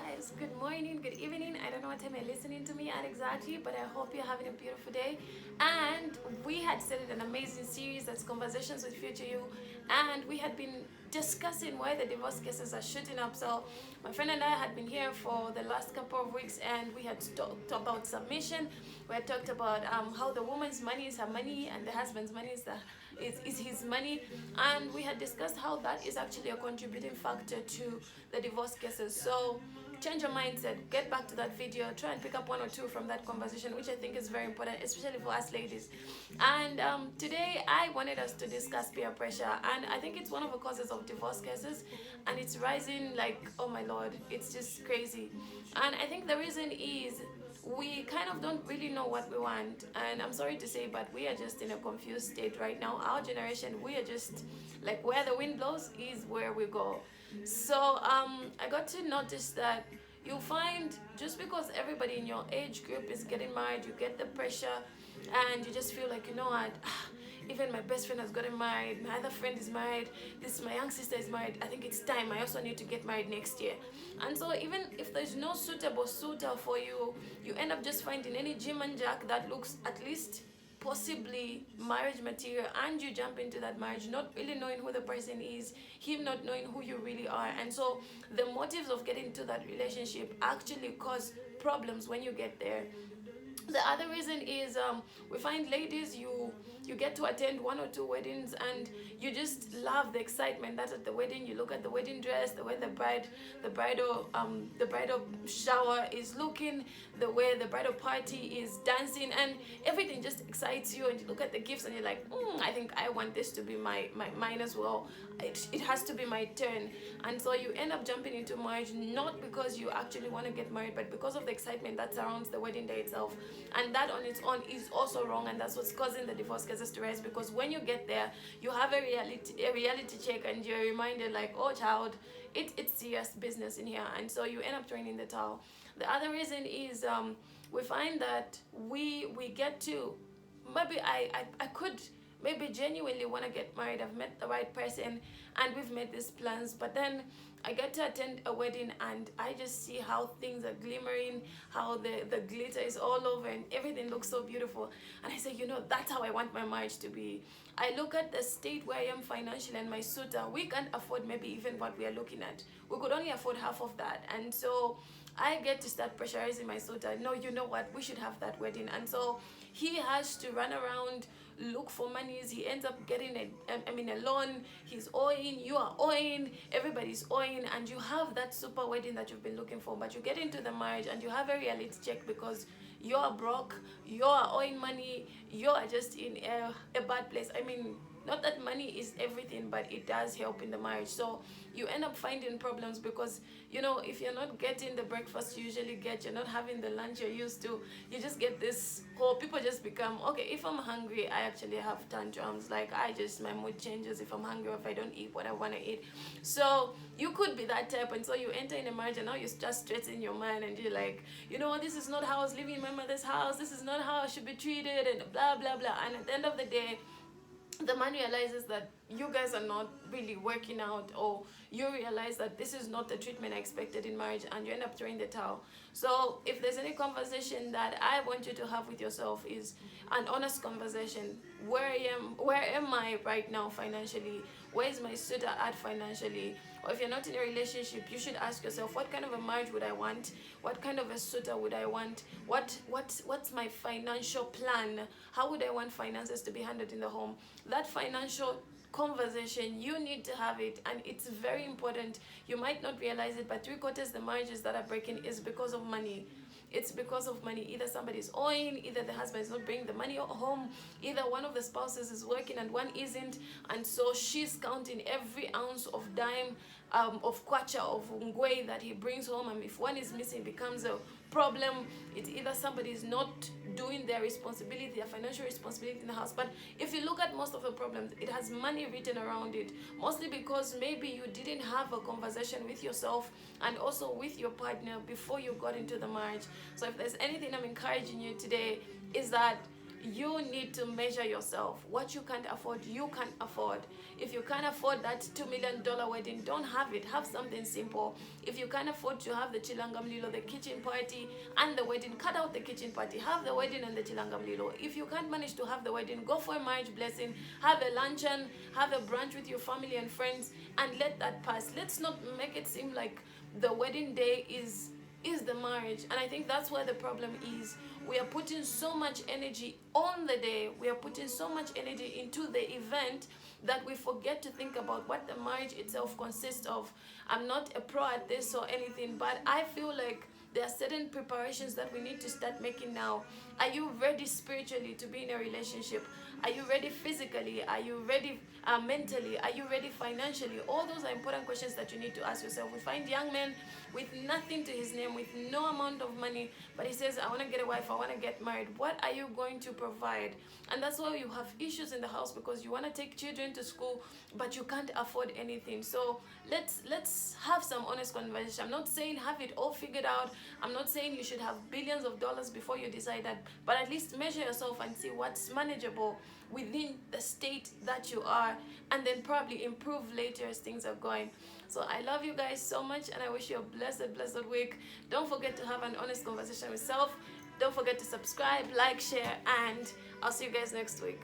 guys, good morning, good evening. I don't know what time you're listening to me at exactly, but I hope you're having a beautiful day. And we had started an amazing series that's Conversations with Future You, and we had been discussing why the divorce cases are shooting up. So my friend and I had been here for the last couple of weeks, and we had talked about submission. We had talked about how the woman's money is her money and the husband's money is his money, and we had discussed how that is actually a contributing factor to the divorce cases. So change your mindset, get back to that video, try and pick up one or two from that conversation, which I think is very important, especially for us ladies. And today I wanted us to discuss peer pressure, and I think it's one of the causes of divorce cases, and it's rising like, oh my lord, it's just crazy. And I think the reason is we kind of don't really know what we want, and I'm sorry to say, but we are just in a confused state right now. Our generation, we are just like, where the wind blows is where we go. So I got to notice that you'll find just because everybody in your age group is getting married, you get the pressure, and you just feel like, you know what, even my best friend has gotten married, my other friend is married, this my young sister is married, I think it's time, I also need to get married next year. And so even if there's no suitable suitor for you, you end up just finding any Jim and Jack that looks at least possibly marriage material, and you jump into that marriage not really knowing who the person is, him not knowing who you really are. And so the motives of getting into that relationship actually cause problems when you get there. The other reason is we find ladies, you get to attend one or two weddings, and you just love the excitement that's at the wedding. You look at the wedding dress, the way the bridal shower is looking, the way the bridal party is dancing, and everything just excites you. And you look at the gifts and you're like, I think I want this to be mine as well. It has to be my turn. And so you end up jumping into marriage not because you actually want to get married, but because of the excitement that surrounds the wedding day itself. And that on its own is also wrong, and that's what's causing the divorce cases to rise, because when you get there, you have a reality check, and you're reminded like, oh child, it's serious business in here. And so you end up throwing in the towel. The other reason is we find that we get to, maybe I could maybe genuinely want to get married, I've met the right person, and we've made these plans, but then I get to attend a wedding and I just see how things are glimmering, how the glitter is all over and everything looks so beautiful. And I say, that's how I want my marriage to be. I look at the state where I am financially, and my suitor, we can't afford maybe even what we are looking at. We could only afford half of that. And so I get to start pressurizing my suitor. No, you know what? We should have that wedding. And so he has to run around, look for monies. He ends up getting a loan. He's owing, you are owing, everybody's owing, and you have that super wedding that you've been looking for. But you get into the marriage and you have a reality check, because you're broke, you're owing money, you're just in a bad place. I mean, not that money is everything, but it does help in the marriage. So you end up finding problems because, if you're not getting the breakfast you usually get, you're not having the lunch you're used to, you just get this whole, people just become, okay, if I'm hungry, I actually have tantrums. Like, my mood changes if I'm hungry or if I don't eat what I want to eat. So you could be that type, and so you enter in a marriage and now you start stressing your mind, and you're like, this is not how I was living in my mother's house, this is not how I should be treated, and blah, blah, blah. And at the end of the day, the man realizes that you guys are not really working out, or you realize that this is not the treatment I expected in marriage, and you end up throwing the towel. So if there's any conversation that I want you to have with yourself, is an honest conversation. Where am I right now financially? Where is my suitor at financially? Or if you're not in a relationship, you should ask yourself, what kind of a marriage would I want? What kind of a suitor would I want? What's my financial plan? How would I want finances to be handled in the home? That financial conversation, you need to have it, and it's very important. You might not realize it, but 3/4 the marriages that are breaking is because of money. It's because of money. Either somebody's owing, either the husband is not bringing the money home, either one of the spouses is working and one isn't, and so she's counting every ounce of dime, of kwacha, of ngwe that he brings home, and if one is missing, it becomes a problem. It's either somebody is not doing their responsibility, their financial responsibility in the house. But if you look at most of the problems, it has money written around it, mostly because maybe you didn't have a conversation with yourself and also with your partner before you got into the marriage. So if there's anything I'm encouraging you today, is that you need to measure yourself. What you can't afford, you can't afford. If you can't afford that $2 million wedding, don't have it. Have something simple. If you can't afford to have the chilangamlilo, the kitchen party and the wedding, cut out the kitchen party. Have the wedding and the chilangamlilo. If you can't manage to have the wedding, go for a marriage blessing. Have a luncheon, have a brunch with your family and friends, and let that pass. Let's not make it seem like the wedding day is the marriage. And I think that's where the problem is. We are putting so much energy on the day, we are putting so much energy into the event, that we forget to think about what the marriage itself consists of. I'm not a pro at this or anything, but I feel like there are certain preparations that we need to start making now. Are you ready spiritually to be in a relationship? Are you ready physically? Are you ready mentally? Are you ready financially? All those are important questions that you need to ask yourself. We find young men with nothing to his name, with no amount of money, but he says, I want to get a wife, I want to get married. What are you going to provide? And that's why you have issues in the house, because you want to take children to school, but you can't afford anything. So let's have some honest conversation. I'm not saying have it all figured out. I'm not saying you should have billions of dollars before you decide that, but at least measure yourself and see what's manageable within the state that you are, and then probably improve later as things are going. So I love you guys so much, and I wish you a blessed week. Don't forget to have an honest conversation with self. Don't forget to subscribe, like, share, and I'll see you guys next week.